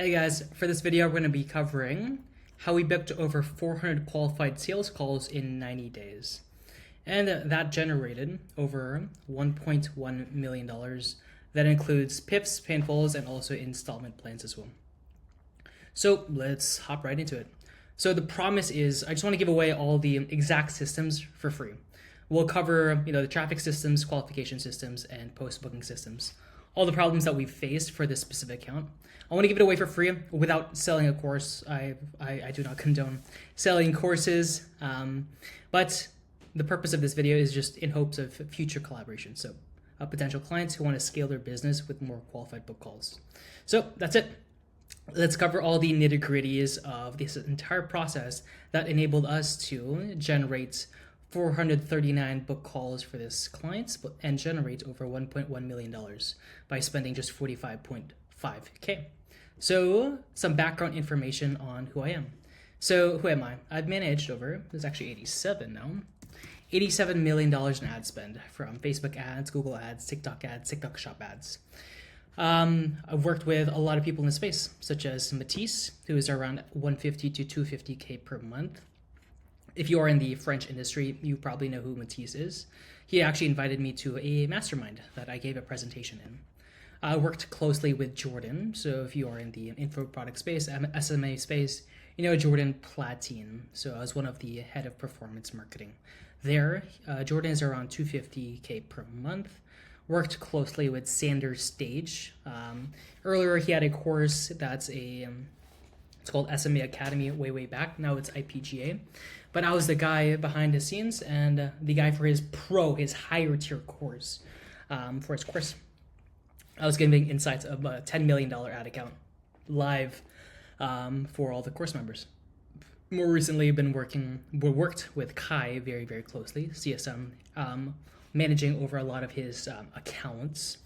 Hey guys, for this video we're going to be covering how we booked over 400 qualified sales calls in 90 days. And that generated over $1.1 million. That includes PIFs, painfulls, and also installment plans as well. So let's hop right into it. So the promise is I just want to give away all the exact systems for free. We'll cover the traffic systems, qualification systems, and post-booking systems. All the problems that we've faced for this specific account. I want to give it away for free without selling a course. I do not condone selling courses, but the purpose of this video is just in hopes of future collaboration. So potential clients who want to scale their business with more qualified book calls. So that's it. Let's cover all the nitty-gritties of this entire process that enabled us to generate 439 book calls for this client and generate over $1.1 million by spending just $45.5K. So some background information on who I am. So who am I? I've managed over, there's actually 87 now, $87 million in ad spend from Facebook ads, Google ads, TikTok shop ads. I've worked with a lot of people in the space, such as Matisse, who is around 150 to 250K per month. If you are in the French industry, you probably know who Matisse is. He actually invited me to a mastermind that I gave a presentation in. I worked closely with Jordan. So if you are in the info product space, SMA space, you know Jordan Platine. So I was one of the head of performance marketing there. Jordan is around 250K per month. Worked closely with Sanders Stage. Earlier, he had a course that's it's called SMA Academy way back. Now it's IPGA. But I was the guy behind the scenes and the guy for his higher tier course. For his course, I was giving insights of a $10 million ad account live for all the course members. More recently, worked with Kai very closely, CSM, managing over a lot of his accounts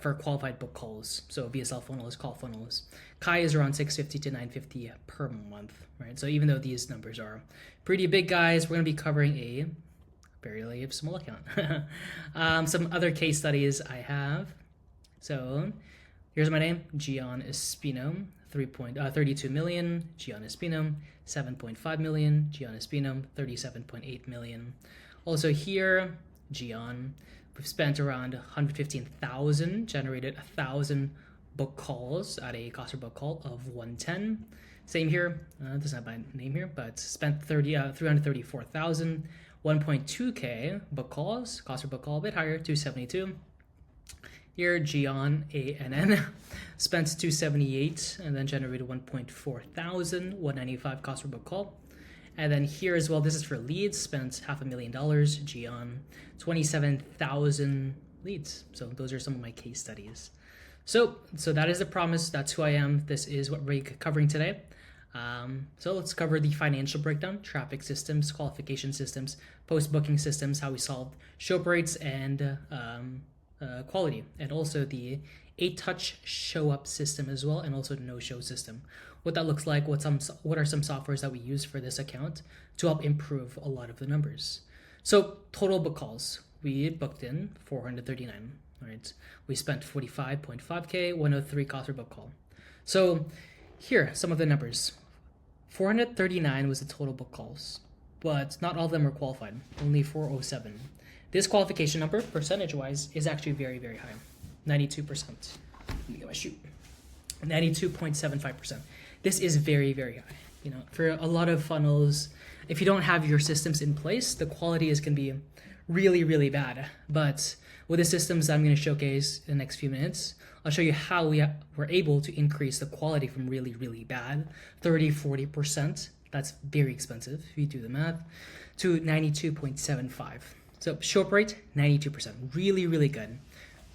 for qualified book calls. So VSL funnels, call funnels. Kai is around 650 to 950 per month, right? So even though these numbers are pretty big, guys, we're going to be covering a very small account. Some other case studies I have. So here's my name, Gian Espino, 32 million, Gian Espino, 7.5 million, Gian Espino, 37.8 million. Also here, Gian, we've spent around 115,000, generated 1,000 book calls at a cost per book call of 110. Same here, doesn't have my name here, but spent 334,000, 1.2K book calls, cost per book call a bit higher, 272. Here, Gian, ANN, spent 278 and then generated 1.4 thousand, 195 cost per book call. And then here as well, this is for leads, spent $500,000, Gian, 27,000 leads. So those are some of my case studies. So that is the promise. That's who I am. This is what we're covering today. So let's cover the financial breakdown, traffic systems, qualification systems, post-booking systems, how we solved show up rates and quality, and also the 8-touch show-up system as well, and also the no-show system. What that looks like, what are some softwares that we use for this account to help improve a lot of the numbers. So total book calls, we booked in 439, right? We spent 45.5K, 103 cost per book call. So here, some of the numbers. 439 was the total book calls, but not all of them were qualified, only 407. This qualification number, percentage-wise, is actually very high, 92%. Let me get my shoot. 92.75%. This is very high. For a lot of funnels, if you don't have your systems in place, the quality is going to be really bad. But with the systems that I'm going to showcase in the next few minutes, I'll show you how we were able to increase the quality from really bad, 30-40%. That's very expensive if you do the math, to 92.75. So show up rate, 92%, really good,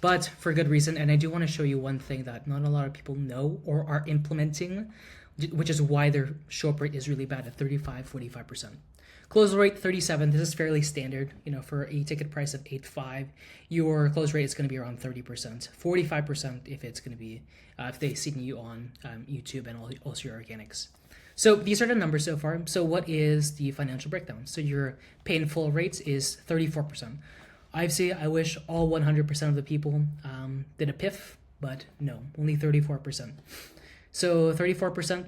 but for good reason. And I do want to show you one thing that not a lot of people know or are implementing, which is why their show up rate is really bad at 35-45%. Close rate 37. This is fairly standard. For a ticket price of $8.5, your close rate is going to be around 30%, 45% if it's going to be if they see you on YouTube and also your organics. So these are the numbers so far. So what is the financial breakdown? So your pay in full rates is 34%. I wish all 100% of the people did a PIF, but no, only 34%. So 34%,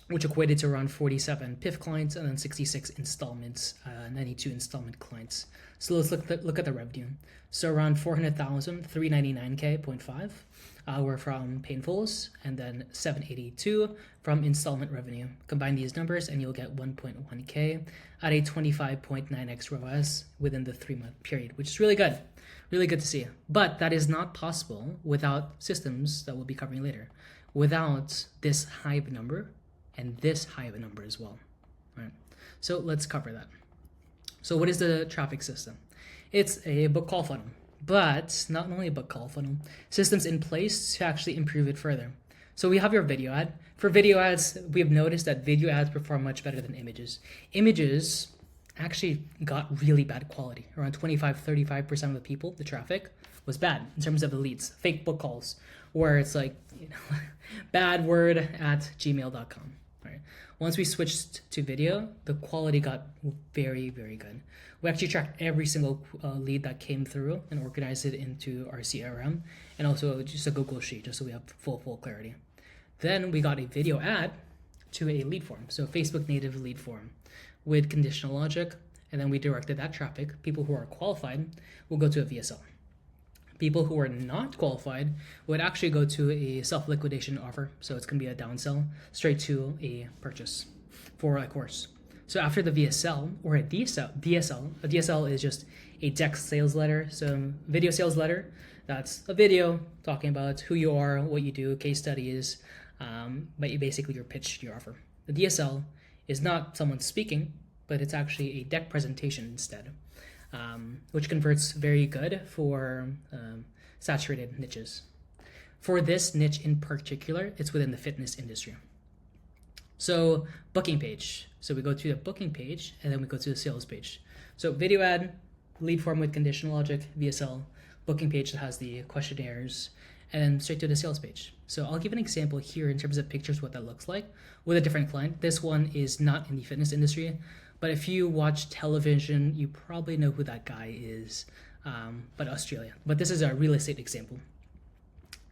which equated to around 47 PIF clients, and then 66 installments, 92 installment clients. So let's look at the revenue. So around 400,000, 399K, 0.5 were from painfuls, and then 782 from installment revenue. Combine these numbers and you'll get 1.1K at a 25.9x ROAS within the 3-month period, which is really good. Really good to see. But that is not possible without systems that we'll be covering later. Without this Hive number and this Hive number as well. All right. So let's cover that. So what is the traffic system? It's a book call funnel, but not only a book call funnel, systems in place to actually improve it further. So we have your video ad. For video ads, we have noticed that video ads perform much better than images. Images actually got really bad quality. Around 25-35% of the people, the traffic, was bad in terms of the leads. Fake book calls, where it's like, badword@gmail.com. Right. Once we switched to video, the quality got very, very good. We actually tracked every single lead that came through and organized it into our CRM, and also just a Google Sheet, just so we have full clarity. Then we got a video ad to a lead form, so Facebook native lead form with conditional logic, and then we directed that traffic. People who are qualified will go to a VSL. People who are not qualified would actually go to a self-liquidation offer. So it's going to be a downsell straight to a purchase for a course. So after the VSL or a DSL is just a deck sales letter. So video sales letter, that's a video talking about who you are, what you do, case studies, but basically your pitch to your offer. The DSL is not someone speaking, but it's actually a deck presentation instead. Which converts very good for saturated niches. For this niche in particular, it's within the fitness industry. So booking page. So we go to the booking page and then we go to the sales page. So video ad, lead form with conditional logic, VSL, booking page that has the questionnaires, and then straight to the sales page. So I'll give an example here in terms of pictures, what that looks like with a different client. This one is not in the fitness industry, but if you watch television, you probably know who that guy is, but Australia. But this is a real estate example.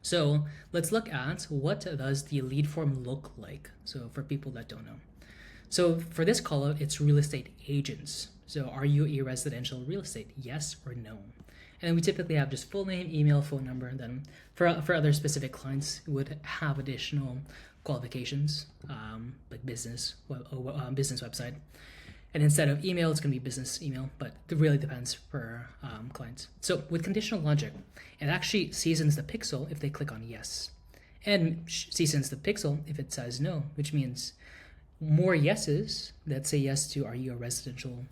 So let's look at what does the lead form look like. So for people that don't know. So for this call out, it's real estate agents. So are you a residential real estate? Yes or no? And we typically have just full name, email, phone number. And then for other specific clients, we would have additional qualifications, like business website. And instead of email, it's going to be business email, but it really depends per client. So with conditional logic, it actually seasons the pixel if they click on yes, and seasons the pixel if it says no, which means more yeses that say yes to are you a residential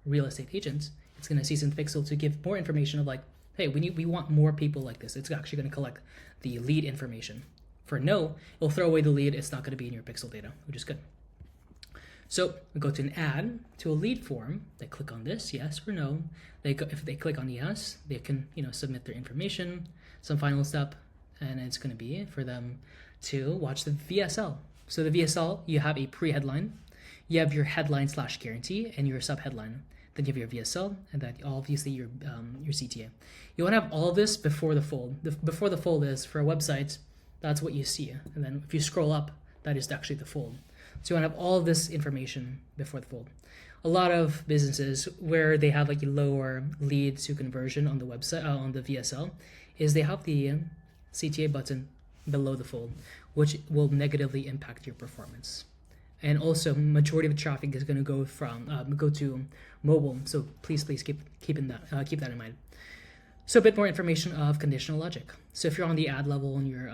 real estate agent. It's going to season the pixel to give more information of like, hey, we want more people like this. It's actually going to collect the lead information. For no, it'll throw away the lead. It's not going to be in your pixel data, which is good. So we go to an ad to a lead form. They click on this, yes or no. If they click on yes, they can submit their information, some final step, and it's going to be for them to watch the VSL. So the VSL, you have a pre-headline, you have your headline / guarantee, and your sub-headline. Then you have your VSL, and then obviously your CTA. You want to have all of this before the fold. Before the fold is for a website, that's what you see, and then if you scroll up, that is actually the fold. So you want to have all of this information before the fold. A lot of businesses where they have like a lower lead to conversion on the website, on the VSL, is they have the CTA button below the fold, which will negatively impact your performance. And also, majority of the traffic is going to go to mobile. So please keep that in mind. So a bit more information of conditional logic. So if you're on the ad level in your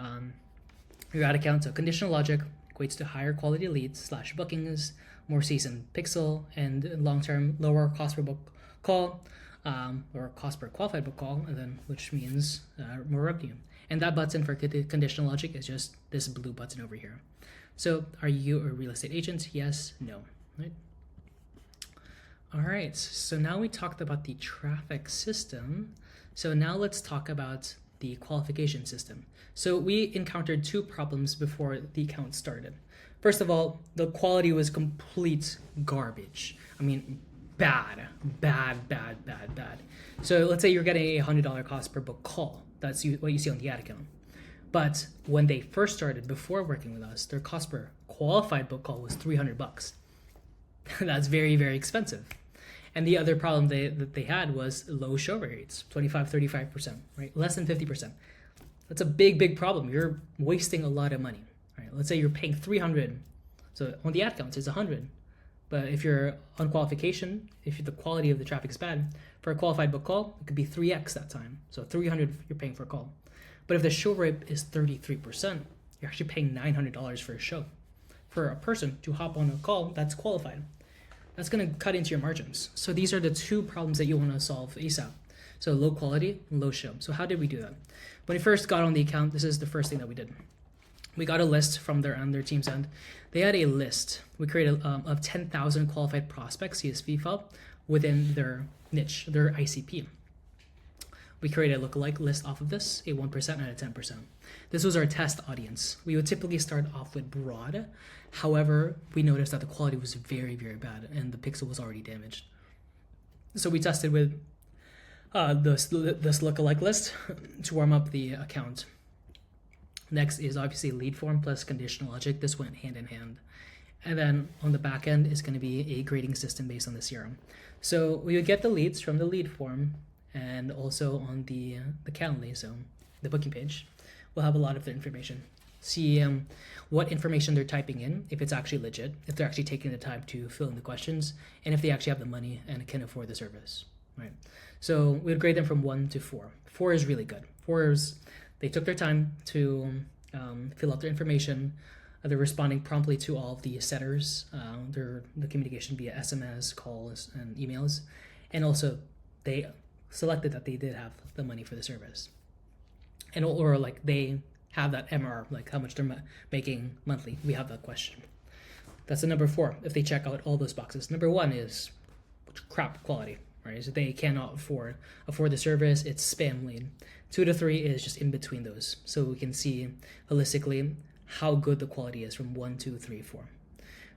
ad account, so conditional logic equates to higher quality leads / bookings, more seasoned pixel, and long-term lower cost per book call, or cost per qualified book call, and then which means more revenue. And that button for conditional logic is just this blue button over here. So are you a real estate agent? Yes, no, right? All right, so now we talked about the traffic system. So now let's talk about the qualification system. So we encountered two problems before the account started. First of all, the quality was complete garbage. I mean, bad. So let's say you're getting a $100 cost per book call. That's what you see on the ad account. But when they first started, before working with us, their cost per qualified book call was $300. That's very, very expensive. And the other problem that they had was low show rates, 25, 35%, right? Less than 50%. That's a big, big problem. You're wasting a lot of money, right? Let's say you're paying 300. So on the ad counts, it's 100. But if you're on qualification, if the quality of the traffic is bad, for a qualified book call, it could be 3x that time. So 300 you're paying for a call. But if the show rate is 33%, you're actually paying $900 for a show. For a person to hop on a call that's qualified, that's going to cut into your margins. So these are the two problems that you want to solve ASAP. So low quality, low show. So how did we do that? When we first got on the account, this is the first thing that we did. We got a list from their team's end. They had a list. We created of 10,000 qualified prospects, CSV file, within their niche, their ICP. We created a lookalike list off of this, a 1% and a 10%. This was our test audience. We would typically start off with broad. However, we noticed that the quality was very, very bad and the pixel was already damaged. So we tested with this lookalike list to warm up the account. Next is obviously lead form plus conditional logic. This went hand in hand. And then on the back end is going to be a grading system based on the CRM. So we would get the leads from the lead form and also on the Calendly, so the booking page. We'll have a lot of the information. See what information they're typing in, if it's actually legit, if they're actually taking the time to fill in the questions, and if they actually have the money and can afford the service, right? So we would grade them from 1 to 4. 4 is really good. 4 is they took their time to fill out their information. They're responding promptly to all of the setters, the communication via SMS, calls, and emails. And also they selected that they did have the money for the service. And or like they have that MR, like how much they're making monthly. We have that question. That's the number 4, if they check out all those boxes. Number 1 is crap quality, right? So they cannot afford the service, it's spam lead. 2 to 3 is just in between those. So we can see holistically how good the quality is from 1, 2, 3, 4.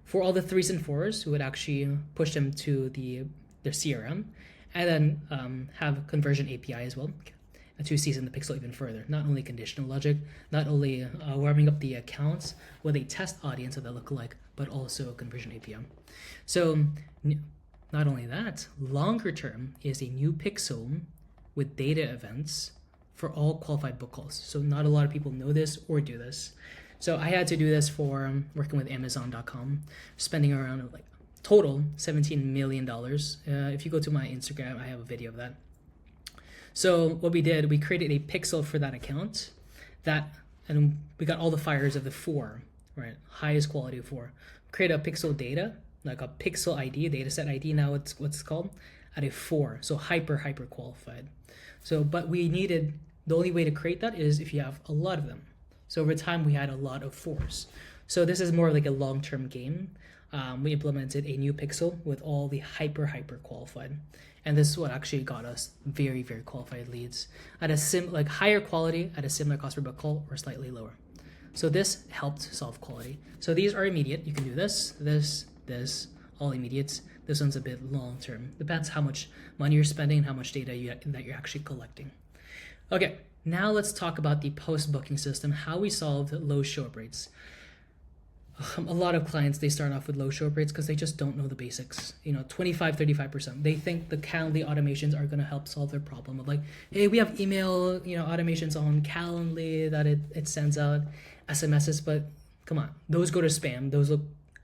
For all the 3s and 4s, we would actually push them to their CRM and then have conversion API as well to season the pixel even further. Not only conditional logic, not only warming up the accounts with a test audience of the lookalike, but also conversion API. So not only that, longer term is a new pixel with data events for all qualified book calls. So not a lot of people know this or do this. So I had to do this for working with Amazon.com, spending around like total $17 million. If you go to my Instagram, I have a video of that. So what we did, we created a pixel for that account, and we got all the fires of the 4, right? Highest quality of 4. Create a pixel data, like a pixel ID, data set ID now it's what's called, at a 4. So hyper qualified. So, but we needed, the only way to create that is if you have a lot of them. So over time we had a lot of 4s. So this is more like a long-term game. We implemented a new pixel with all the hyper qualified. And this is what actually got us very, very qualified leads at a higher quality at a similar cost per book call or slightly lower. So this helped solve quality. So these are immediate. You can do this, all immediates. This one's a bit long term. Depends how much money you're spending and how much data that you're actually collecting. Okay, now let's talk about the post-booking system, how we solved low show-up rates. A lot of clients, they start off with low show-up rates because they just don't know the basics. 25, 35%. They think the Calendly automations are going to help solve their problem of like, hey, we have email, automations on Calendly that it sends out SMSs, but come on, those go to spam. Those look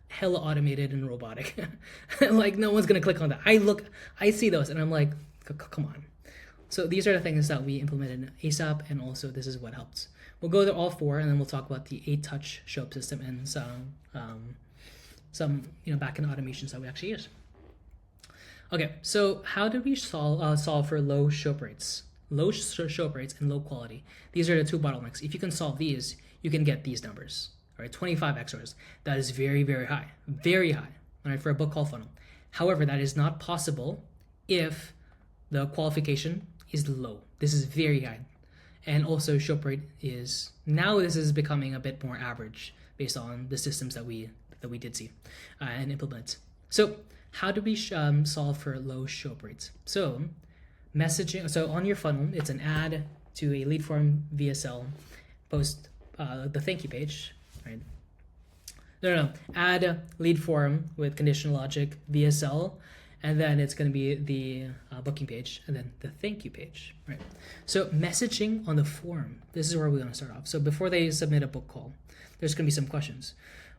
hella automated and robotic. Like no one's going to click on that. I see those and I'm like, come on. So these are the things that we implemented in ASAP, and also this is what helps. We'll go to all 4, and then we'll talk about the 8-touch show-up system and some backend automations that we actually use. Okay, so how did we solve for low show-up rates? Low show-up rates and low quality. These are the 2 bottlenecks. If you can solve these, you can get these numbers. All right, 25 XORs. That is very, very high. Very high. All right, for a book call funnel. However, that is not possible if the qualification is low. This is very high. And also show-up rate is, now this is becoming a bit more average based on the systems that we did see and implement. So how do we solve for low show-up rates? So messaging, so on your funnel, it's an ad to a lead form VSL. post the thank you page, right? No. Add lead form with conditional logic, VSL, and then it's going to be the booking page and then the thank you page, right? So messaging on the form, this is where we're going to start off. So before they submit a book call, there's going to be some questions.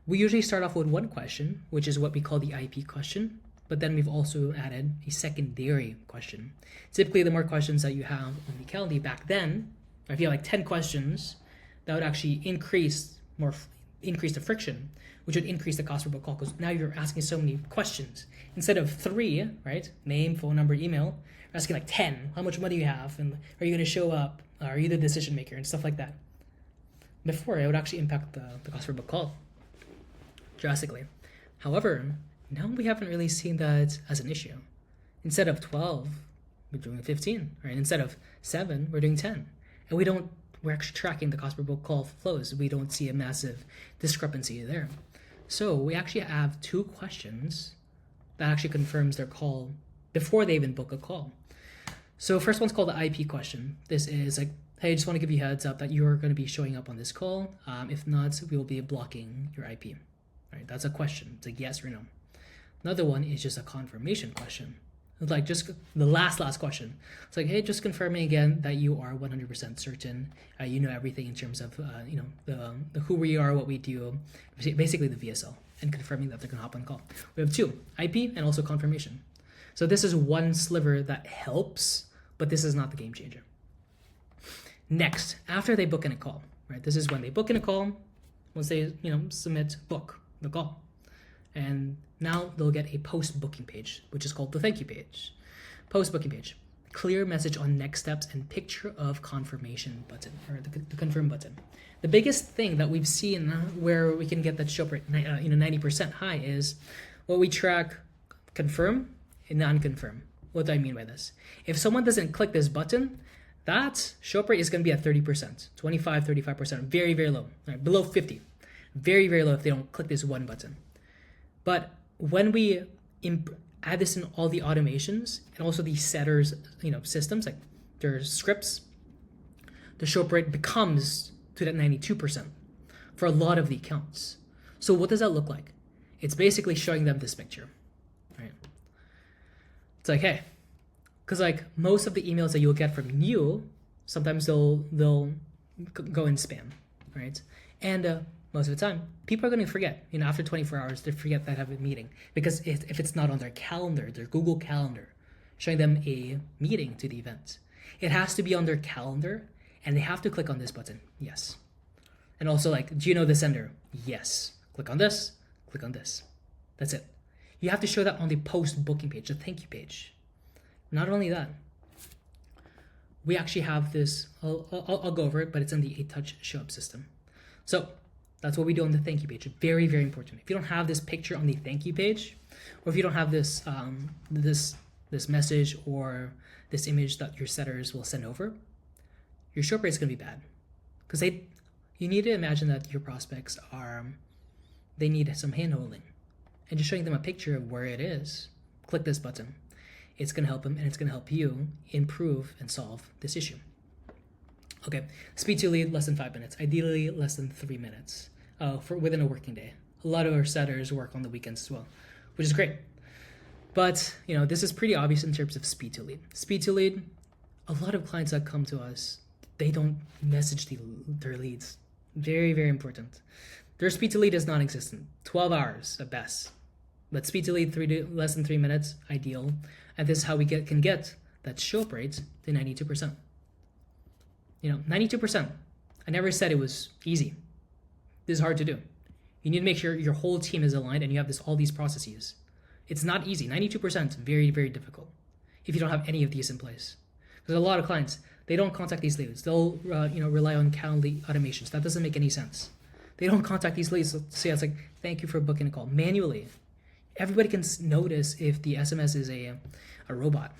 We usually start off with one question, which is what we call the IP question, but then we've also added a secondary question. Typically, the more questions that you have on the Calendly back then, if you have like 10 questions, that would actually increase the friction, which would increase the cost per book call, because now you're asking so many questions. Instead of 3, right? Name, phone number, email, you're asking like 10. How much money you have, and are you going to show up? Are you the decision maker, and stuff like that. Before, it would actually impact the cost per book call drastically. However, now we haven't really seen that as an issue. Instead of 12, we're doing 15, right? Instead of 7, we're doing 10. And we're actually tracking the cost per book call flows. We don't see a massive discrepancy there. So we actually have 2 questions that actually confirms their call before they even book a call. So first one's called the IP question. This is like, hey, I just want to give you a heads up that you're going to be showing up on this call. If not, we will be blocking your IP. Right? That's a question. It's like yes or no. Another one is just a confirmation question. It's like just the last question. It's like, hey, just confirming again that you are 100% certain. You know everything in terms of the who we are, what we do, basically the VSL, and confirming that they're gonna hop on call. We have 2, IP and also confirmation. So this is one sliver that helps, but this is not the game changer. Next, after they book in a call, right? This is when they book in a call. Once they submit book the call. And now they'll get a post-booking page, which is called the thank you page. Post-booking page. Clear message on next steps and picture of confirmation button, or the confirm button. The biggest thing that we've seen where we can get that show up rate 90% high is what we track confirm and non-confirm. What do I mean by this? If someone doesn't click this button, that show up rate is going to be at 30%, 25, 35%, very, very low, right? Below 50. Very, very low if they don't click this one button. But when we add this in all the automations and also the setters, systems, like their scripts, the show up rate becomes to that 92% for a lot of the accounts. So what does that look like? It's basically showing them this picture, right? It's like, hey, because like most of the emails that you'll get from you, sometimes they'll go in spam, right? And most of the time, people are going to forget. After 24 hours, they forget that I have a meeting. Because if it's not on their calendar, their Google Calendar, showing them a meeting to the event, it has to be on their calendar, and they have to click on this button. Yes. And also, like, do you know the sender? Yes. Click on this. Click on this. That's it. You have to show that on the post-booking page, the thank you page. Not only that, we actually have this. I'll go over it, but it's in the 8-touch show-up system. So that's what we do on the thank you page. Very, very important. If you don't have this picture on the thank you page, or if you don't have this this message or this image that your setters will send over, your show up rate is going to be bad. Because you need to imagine that your prospects they need some hand-holding. And just showing them a picture of where it is, click this button. It's going to help them, and it's going to help you improve and solve this issue. Okay, speed to lead, less than 5 minutes. Ideally, less than 3 minutes for within a working day. A lot of our setters work on the weekends as well, which is great. But, this is pretty obvious in terms of speed to lead. Speed to lead, a lot of clients that come to us, they don't message their leads. Very, very important. Their speed to lead is non-existent. 12 hours at best. But speed to lead, less than 3 minutes, ideal. And this is how we can get that show up rate to 92%. 92%. I never said it was easy. This is hard to do. You need to make sure your whole team is aligned and you have all these processes. It's not easy. 92% is very, very difficult if you don't have any of these in place. Because a lot of clients, they don't contact these leads. They'll rely on Calendly automations. That doesn't make any sense. They don't contact these leads. So it's like, thank you for booking a call manually. Everybody can notice if the SMS is a robot.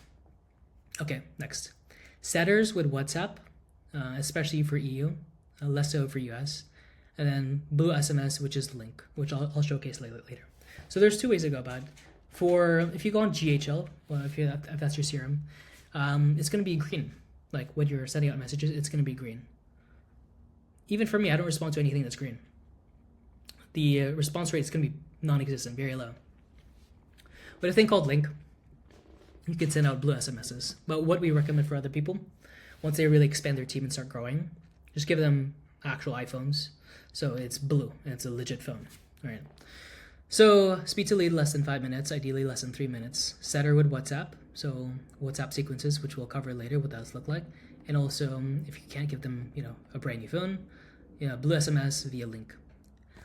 Okay, next. Setters with WhatsApp, especially for EU, less so for US. And then Blue SMS, which is Link, which I'll showcase later. So there's 2 ways to go about it. If you go on GHL, well, if that's your CRM, it's going to be green. Like when you're sending out messages, it's going to be green. even for me, I don't respond to anything that's green. The response rate is going to be non-existent, very low. But a thing called Link, you can send out blue SMSs. But what we recommend for other people, once they really expand their team and start growing, just give them actual iPhones. So it's blue and it's a legit phone. All right. So speed to lead less than 5 minutes, ideally less than 3 minutes. Setter with WhatsApp. So WhatsApp sequences, which we'll cover later, what those look like. And also, if you can't give them, a brand new phone, blue SMS via Link.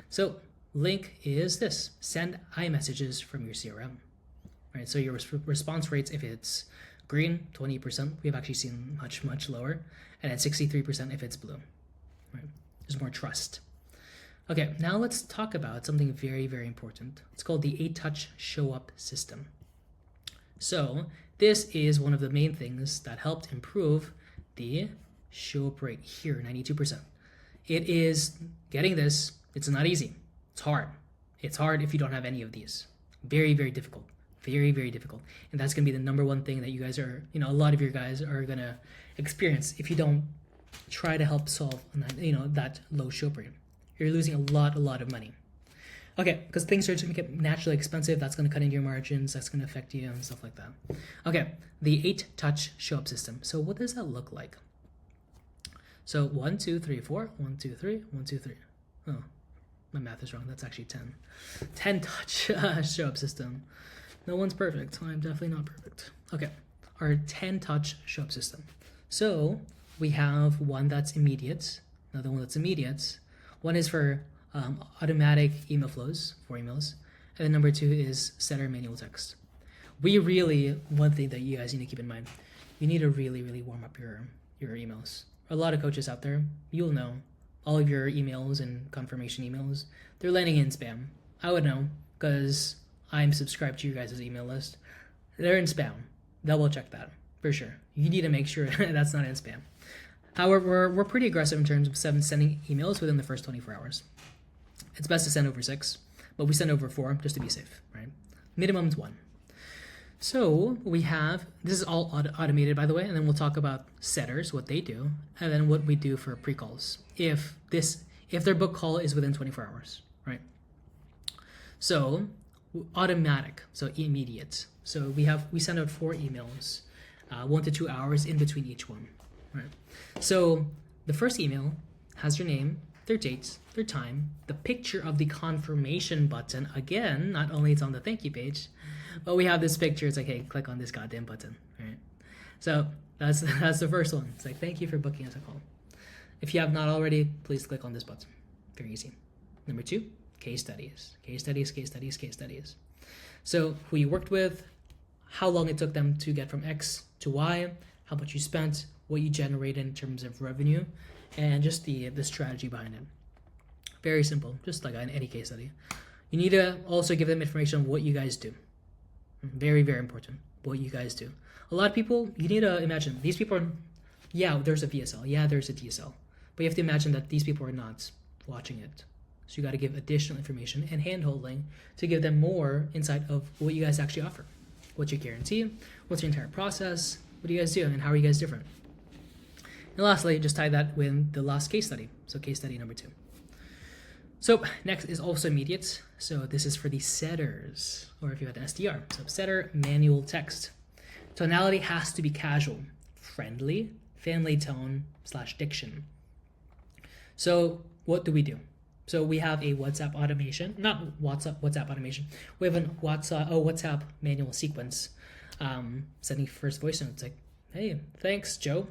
So Link is this: send iMessages from your CRM. Right. So your response rates, if it's green, 20%, we've actually seen much, much lower, and at 63% if it's blue. Right. There's more trust. Okay, now let's talk about something very, very important. It's called the 8-touch show up system. So this is one of the main things that helped improve the show up rate here, 92%. It is getting this. It's not easy. It's hard. It's hard if you don't have any of these. Very, very difficult. Very, very difficult. And that's going to be the number one thing that you guys are, a lot of your guys are going to experience if you don't try to help solve that low show up rate. You're losing a lot of money. Okay, because things are going to get naturally expensive. That's going to cut into your margins. That's going to affect you and stuff like that. Okay, the 8-touch show up system. So what does that look like? So 1, 2, 3, 4. 1, 2, 3. 1, 2, 3. Oh, my math is wrong. That's actually 10. 10-touch show up system. No one's perfect. I'm definitely not perfect. Okay, our 10-touch show up system. So we have one that's immediate, another one that's immediate. One is for automatic email flows for emails, and then number 2 is setter manual text. One thing that you guys need to keep in mind, you need to really warm up your emails. A lot of coaches out there, you'll know, all of your emails and confirmation emails, they're landing in spam. I would know because I'm subscribed to your guys' email list. They're in spam. Double check that for sure. You need to make sure that's not in spam. However, we're pretty aggressive in terms of sending emails within the first 24 hours. It's best to send over 6, but we send over 4 just to be safe, right? Minimum is 1. So we have, this is all automated, by the way, and then we'll talk about setters, what they do, and then what we do for pre-calls if their book call is within 24 hours, right? So automatic, so immediate. So we send out 4 emails, 1 to 2 hours in between each one. Right. So the first email has your name, their dates, their time, the picture of the confirmation button. Again, not only it's on the thank you page, but we have this picture. It's like, hey, click on this goddamn button. Right. So that's the first one. It's like, thank you for booking us a call. If you have not already, please click on this button. Very easy. Number 2, case studies. Case studies. So who you worked with, how long it took them to get from X to Y, how much you spent, what you generated in terms of revenue, and just the strategy behind it. Very simple, just like any case study. You need to also give them information on what you guys do. Very, very important, what you guys do. A lot of people, you need to imagine, these people are, there's a VSL, there's a DSL, but you have to imagine that these people are not watching it. So you got to give additional information and hand-holding to give them more insight of what you guys actually offer. What's your guarantee? What's your entire process? What do you guys do? And how are you guys different? And lastly, just tie that with the last case study. So case study number 2. So next is also immediate. So this is for the setters, or if you had an SDR. So setter manual text. Tonality has to be casual, friendly, family tone / diction. So what do we do? So we have a WhatsApp automation, not WhatsApp automation. We have a WhatsApp manual sequence. Sending first voice note. It's like, hey, thanks, Joe.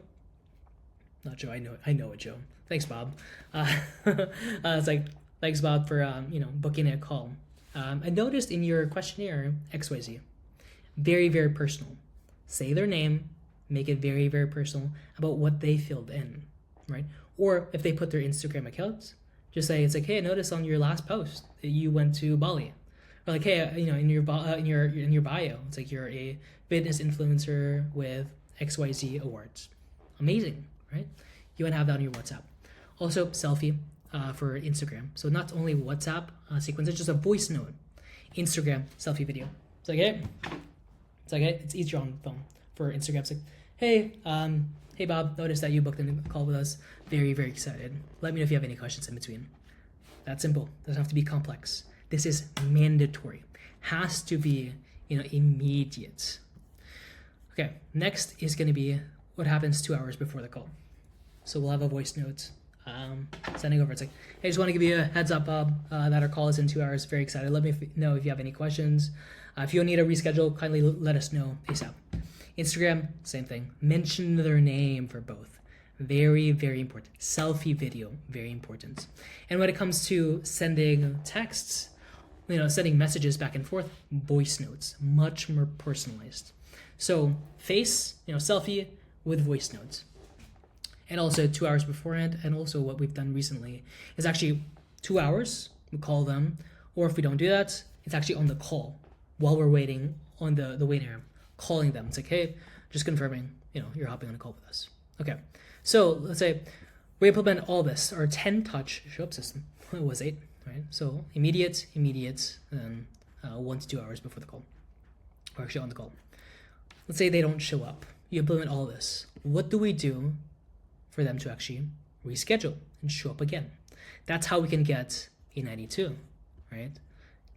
Not Joe. I know it, Joe. Thanks, Bob. It's like, thanks, Bob, for booking a call. I noticed in your questionnaire XYZ, very, very personal. Say their name, make it very, very personal about what they filled in, right? Or if they put their Instagram accounts, just say it's like, hey, I noticed on your last post that you went to Bali. Or like, hey, in your bio, it's like you're a fitness influencer with XYZ awards. Amazing, right? You want to have that on your WhatsApp. Also, selfie for Instagram. So not only WhatsApp sequence, it's just a voice note. Instagram selfie video. It's like, hey, it's easier on the phone. For Instagram, it's like, hey, hey Bob, noticed that you booked a call with us. Very, very excited. Let me know if you have any questions in between. That's simple. Doesn't have to be complex. This is mandatory. Has to be, immediate. Okay, next is going to be what happens 2 hours before the call. So we'll have a voice note sending over. It's like, hey, I just want to give you a heads up, Bob, that our call is in 2 hours. Very excited. Let me know if you have any questions. If you need a reschedule, kindly let us know ASAP. Instagram, same thing. Mention their name for both. Very, very important. Selfie video, very important. And when it comes to sending texts, sending messages back and forth, voice notes, much more personalized. So face, selfie with voice notes. And also 2 hours beforehand. And also what we've done recently is actually 2 hours, we call them. Or if we don't do that, it's actually on the call while we're waiting on the waiting room, calling them. It's like, hey, just confirming, you're hopping on a call with us. Okay, so let's say we implement all this, our 10-touch show-up system. It was 8, right? So immediate, and then 1 to 2 hours before the call, or actually on the call. Let's say they don't show up. You implement all this. What do we do for them to actually reschedule and show up again? That's how we can get a 92, right?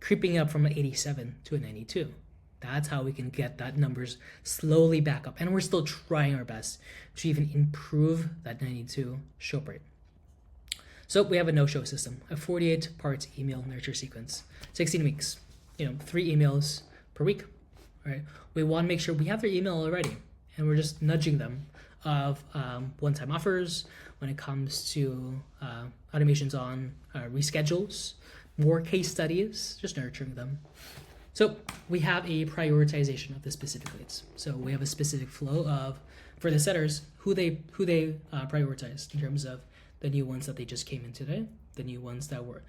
Creeping up from an 87 to a 92. That's how we can get that numbers slowly back up. And we're still trying our best to even improve that 92 show up rate. So we have a no-show system, a 48-part email nurture sequence, 16 weeks, 3 emails per week, right? We want to make sure we have their email already, and we're just nudging them of one-time offers when it comes to automations on reschedules, more case studies, just nurturing them. So we have a prioritization of the specific leads. So we have a specific flow of, for the setters, who they prioritize in terms of the new ones that they just came in today, the new ones that were,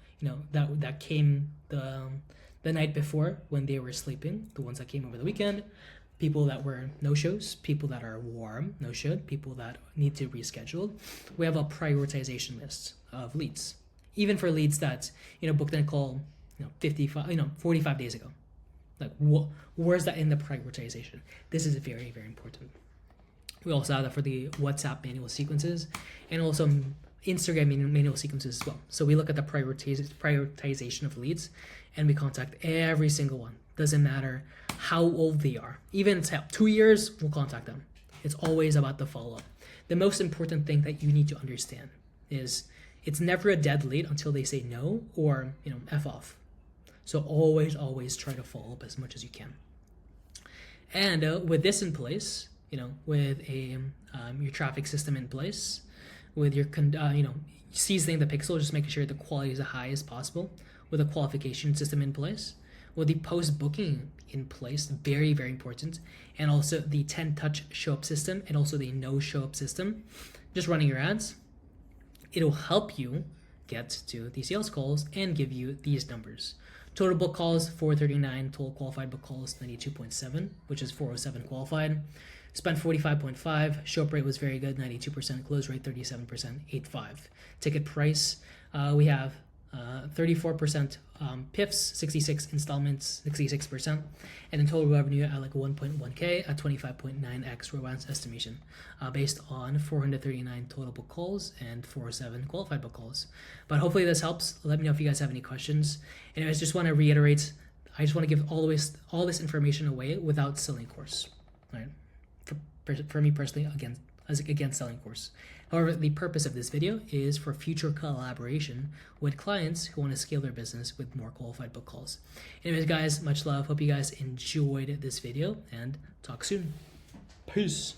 that came the night before when they were sleeping, the ones that came over the weekend, people that were no-shows, people that are warm, no-showed, people that need to reschedule. We have a prioritization list of leads, even for leads that, booked in a call, 45 days ago. Like, where's that in the prioritization? This is very, very important. We also have that for the WhatsApp manual sequences and also Instagram manual sequences as well. So we look at the prioritization of leads and we contact every single one. Doesn't matter how old they are. Even if it's 2 years, we'll contact them. It's always about the follow-up. The most important thing that you need to understand is it's never a dead lead until they say no or, F off. So always try to follow up as much as you can. And with this in place, with your traffic system in place, with your seasoning the pixel, just making sure the quality is as high as possible, with a qualification system in place, with the post-booking in place, very, very important, and also the 10-touch show-up system and also the no show-up system, just running your ads, it'll help you get to the sales calls and give you these numbers. Total book calls, 439. Total qualified book calls, 92.7, which is 407 qualified. Spent 45.5. Show up rate was very good, 92%. Close rate, 37%, 8.5. Ticket price, we have 34% PIFs, 66 installments, 66%, and in total revenue at like 1.1K at 25.9x ROAS estimation, based on 439 total book calls and 407 qualified book calls. But hopefully this helps. Let me know if you guys have any questions. And I just want to reiterate, I just want to give all this information away without selling course, right? For me personally, against selling course. However, the purpose of this video is for future collaboration with clients who want to scale their business with more qualified book calls. Anyways, guys, much love. Hope you guys enjoyed this video and talk soon. Peace.